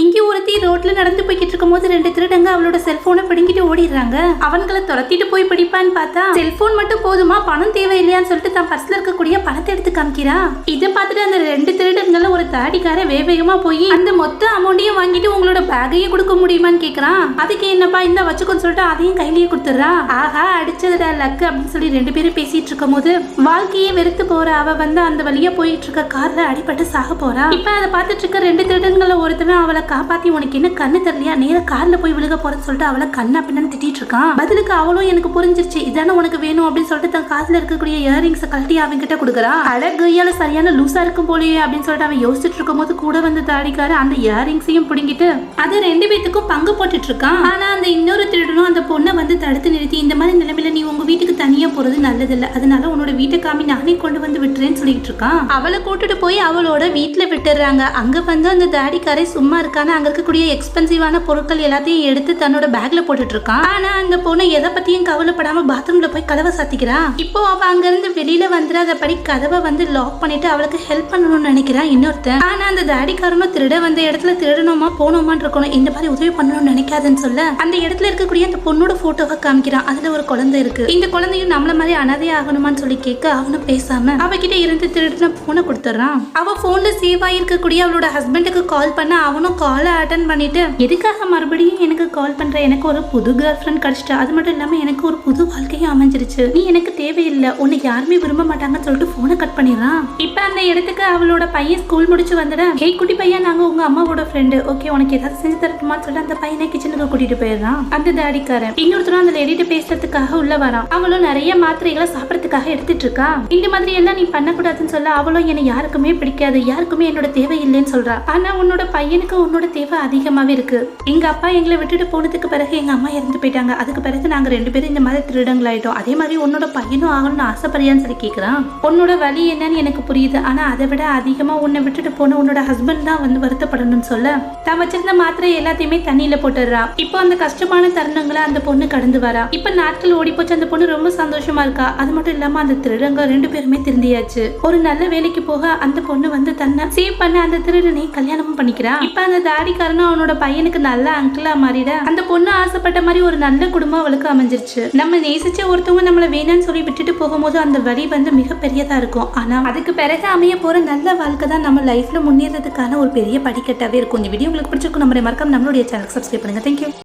இங்க ஒருத்தி ரோட்ல நடந்து போய்கிட்டு இருக்கும் போது 2 திருடங்க அவளோட செல்போனை பிடிங்கிட்டு ஓடிடுறாங்க. அவங்களை துரத்திட்டு போய் பிடிப்பான்னு பார்த்தா செல்போன் மட்டும் போதுமா, பணம் தேவையில்லையான்னு சொல்லிட்டு தான் பர்ஸ்ல இருக்கக்கூடிய பணத்தை எடுத்து காமிக்கிறா. இதை பார்த்துட்டு அந்த 2 திருடங்கள ஒரு தாடிக்கார வேகமா போய் அந்த மொத்த அமௌண்ட்டையும் வாங்கிட்டு உங்களோட பேக்கையும் கொடுக்க முடியுமான்னு கேக்குறான். அதுக்கு என்னப்பா இந்த வச்சுக்கோன்னு சொல்லிட்டு அதையும் கையிலேயே கொடுத்துறா. ஆஹா அடிச்சதுடா லக்கு அப்படின்னு சொல்லி 2 பேரும் பேசிட்டு இருக்கும் போது வாழ்க்கையே வெறுத்து போற அவ வந்து அந்த வழியா போயிட்டு இருக்க கார்ல அடிபட்டு சாக போறா. இப்ப அதை பார்த்துட்டு இருக்க 2 திருடங்களை ஒருத்தவன் அவளை காப்பாத்தி உனக்கு என்ன கண்ணு தெரியலையா, நேர கார்ல போய் விழுக போறன்னு சொல்லிட்டு அவளை கண்ணா பின்னு திட்டிட்டு இருக்கான். பதிலுக்கு அவளும் எனக்கு புரிஞ்சிருச்சு இதானே உனக்கு வேணும் அப்படின்னு சொல்லிட்டு தன் காதுல இருக்கக்கூடிய இயரிங்ஸ் கழட்டி அவன் கிட்ட கொடுக்குறா. அழகையால சரியான லூசா இருக்கும் போலயே அப்படின்னு சொல்லிட்டு அவன் யோசிச்சுட்டு இருக்கும் போது கூட வந்து தாடிக்காரு அந்த இயரிங்ஸையும் பிடிங்கிட்டு அது 2 பேத்துக்கும் பங்கு போட்டுட்டு இருக்கான். ஆனா அந்த இன்னொரு திருடனும் அந்த பொண்ணை வந்து தடுத்து நிறுத்தி இந்த மாதிரி நிலைமையில நீ உங்க வீட்டுக்கு தனியா போறது நல்லதில்ல, அதனால உன்னோட வீட்டை காமி நானே கொண்டு வந்து விட்டுறேன்னு சொல்லிட்டு இருக்கான். அவளை கூட்டிட்டு போய் அவளோட வீட்டுல விட்டுறாங்க. அங்க வந்து அந்த தாடிக்காரை சும்மா இருக்கான அங்க இருக்கக்கூடிய எக்ஸ்பென்சிவான பொருட்கள் எல்லாத்தையும் எடுத்து தன்னோட பேக்ல போட்டுட்டு இருக்கான். ஆனா அந்த பொண்ணு எதை பத்தியும் கவலைப்படாம பாத்ரூம்ல போய் கதவை சாத்திக்கிறா. இப்போ அவ அங்க இருந்து வெளியில வந்துடாதபடி கதவை வந்து லாக் பண்ணிட்டு அவளுக்கு ஹெல்ப் பண்ணணும்னு நினைக்கிறான் இன்னொருத்தன். ஆனா அந்த தாடிக்காரனும் திருட வந்த இடத்துல திருடணுமா போனோமான்னு இருக்கணும், இந்த மாதிரி உதவி பண்ணணும்னு நினைக்காதுன்னு சொல்ல அந்த இடத்துல இருக்கக்கூடிய அந்த பொண்ணோட போட்டோவை காமிக்கிறான். அதுல ஒரு குழந்தை இருக்கு. இந்த குழந்தையும் நம்மள மாதிரி அனாதை ஆகணுமான்னு சொல்லி கேட்க அவனும் பேசாம அவகிட்ட இருந்து திருடுன போனை கொடுத்துறான். அவ போன்ல சேவ் ஆயிருக்கக்கூடிய அவளோட ஹஸ்பண்டுக்கு கால் பண்ண அவனும் காலை அட்டன் பண்ணிட்டு எதுக்காக மறுபடியும் எனக்கு கால் பண்ற, எனக்கு ஒரு புது கேர்ள் ஃப்ரெண்ட் கிடைச்சிட்டா, அது மட்டும் இல்லாம எனக்கு ஒரு புது வாழ்க்கையும் அமைஞ்சிருச்சு, நீ எனக்கு தேவையில்லை, உன்னை யாருமே விரும்ப மாட்டாங்கன்னு சொல்லிட்டு போனை கட் பண்ணிடுறான். இப்ப அந்த இடத்துக்கு அவளோட பையன் ஸ்கூல் முடிச்சு வந்துட ஹே குட்டி பையன் நாங்க உங்க அம்மாவோட ஃப்ரெண்டு, ஓகே உனக்கு ஏதாவது செஞ்சு தரட்டுமான்னு சொல்லிட்டு அந்த பையனை கிச்சனுக்கு கூட்டிட்டு போயிடுறான். அந்த தாடிக்காரன் இன்னொருத்தரும் அந்த லேடிட்ட பேசுறதுக்காக உள்ள வரான். அவளும் நிறைய மாத்திரைகளை சாப்பிடறதுக்காக எடுத்துட்டு இருக்கா. இந்த மாதிரி எல்லாம் நீ பண்ணக்கூடாதுன்னு சொல்ல அவளும் என்னை யாருக்குமே பிடிக்காது, யாருக்குமே என்னோட தேவை இல்லைன்னு சொல்றா. ஆனா உன்னோட பையனுக்கு உன்னோட தேவை அதிகமாவே இருக்கு. எங்க அப்பா எங்களை விட்டுட்டு போனதுக்கு பிறகு எங்க அம்மா இறந்து போயிட்டாங்க, அதுக்கு பிறகு நாங்க 2 பேரும் இந்த மாதிரி திருடங்களாயிட்டோம், அதே மாதிரி உன்னோட பையனும் ஆகணும்னு ஆசைப்படுறியான்னு சொல்லி கேக்குறான். உன்னோட வலி என்னன்னு எனக்கு புரியுது, ஆனா அதை விட அதிகமா உன்னை விட்டுட்டு போன உன்னோட ஹஸ்பண்ட் தான் வந்து வருத்தப்படணும்னு சொல்ல தான் வச்சிருந்த மாத்திரை எல்லாத்தையுமே தண்ணியில போட்டுடுறா. இப்போ அந்த கஷ்டமான தருணங்களை அந்த பொண்ணு கடந்து வரா. இப்ப நாட்கள் ஓடி போச்சு, அந்த பொண்ணு ரொம்ப சந்தோஷமா இருக்கா. அது மட்டும் இல்லாம அந்த திருடங்க 2 பேருமே திருந்தியாச்சு. ஒரு நல்ல வேலைக்கு போக அந்த பொண்ணு வந்து தன்னை சேவ் பண்ண அந்த திருடனை கல்யாணமும் பண்ணிக்கிறா. இப்ப அந்த தாடிக்காரனும் அவனோட பையனுக்கு நல்ல அங்கிளா மாறிட அந்த பொண்ணு ஆசைப்பட்ட மாதிரி ஒரு நல்ல குடும்பம் அவளுக்கு அமைஞ்சிருச்சு. நம்ம நேசிச்ச ஒருத்தவங்க நம்மள வேணான்னு சொல்லி விட்டுட்டு போகும்போது அந்த வழி வந்து மிக பெரியதா இருக்கும். ஆனா அதுக்கு பிறகு அமைய போற நல்ல வாழ்க்கை தான் நம்ம லைஃப்ல முன்னேறதுக்கான ஒரு பெரிய படிக்கட்டாவே இருக்கும். இந்த வீடியோ உங்களுக்கு பிடிச்சிருக்கும், நம்ம மறக்காம நம்மளுடைய சேனலுக்கு சப்ஸ்கிரைப் பண்ணுங்க. தேங்க்யூ.